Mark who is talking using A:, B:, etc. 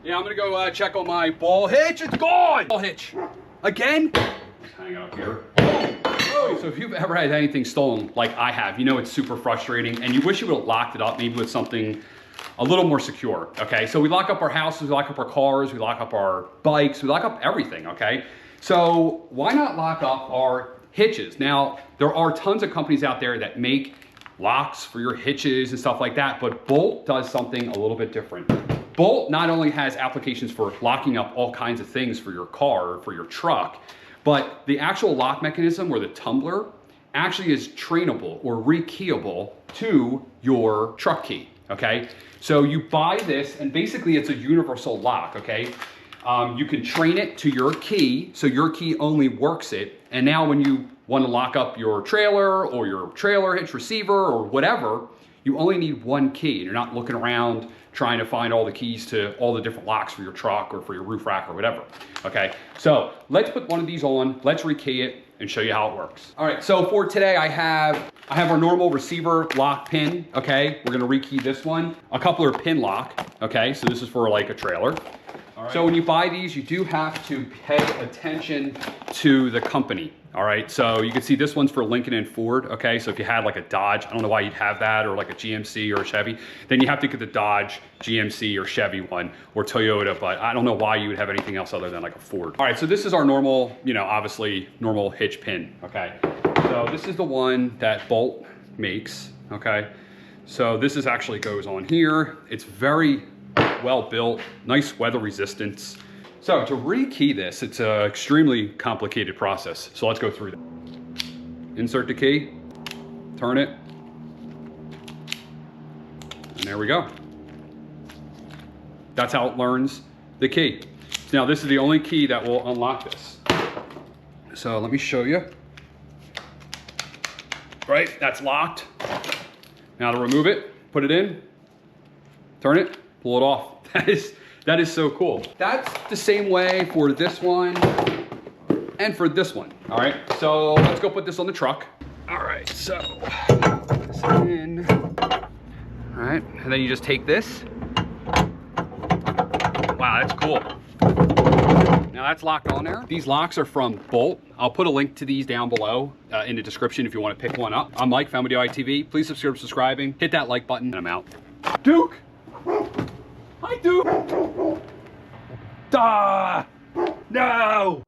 A: Yeah, I'm gonna go check on my ball hitch. It's gone! Ball hitch. Again? Hang up here. Oh. So if you've ever had anything stolen like I have, you know it's super frustrating and you wish you would have locked it up maybe with something a little more secure, okay? So we lock up our houses, we lock up our cars, we lock up our bikes, we lock up everything, okay? So why not lock up our hitches? Now, there are tons of companies out there that make locks for your hitches and stuff like that, but Bolt does something a little bit different. Bolt not only has applications for locking up all kinds of things for your car or for your truck, but the actual lock mechanism or the tumbler actually is trainable or rekeyable to your truck key, okay? So you buy this and basically it's a universal lock, okay? You can train it to your key, so your key only works it. And now when you want to lock up your trailer or your trailer hitch receiver or whatever, you only need one key. You're not looking around trying to find all the keys to all the different locks for your truck or for your roof rack or whatever, okay? So let's put one of these on, let's rekey it and show you how it works. All right, so for today I have our normal receiver lock pin, okay? We're gonna rekey this one. A coupler pin lock, okay? So this is for like a trailer. All right. So when you buy these, you do have to pay attention to the company. All right, so you can see this one's for Lincoln and Ford, okay? So if you had like a Dodge, I don't know why you'd have that, or like a GMC or a Chevy, then you have to get the Dodge, GMC, or Chevy one, or Toyota, but I don't know why you would have anything else other than like a Ford. All right, so this is our normal, you know, obviously normal hitch pin, okay? So this is the one that Bolt makes, okay? So this is actually goes on here. It's very well built, nice weather resistance. So to rekey this, it's an extremely complicated process. So let's go through that. Insert the key, turn it, and there we go. That's how it learns the key. Now this is the only key that will unlock this. So let me show you. Right, that's locked. Now to remove it, put it in, turn it, pull it off. That is so cool. That's the same way for this one and for this one. All right, so let's go put this on the truck. All right, so put this in. All right, and then you just take this. Wow, that's cool. Now that's locked on there. These locks are from Bolt. I'll put a link to these down below in the description if you want to pick one up. I'm Mike, FoundMyDIY TV. Please subscribing, hit that like button, and I'm out. Duke! Hi, Duke! No!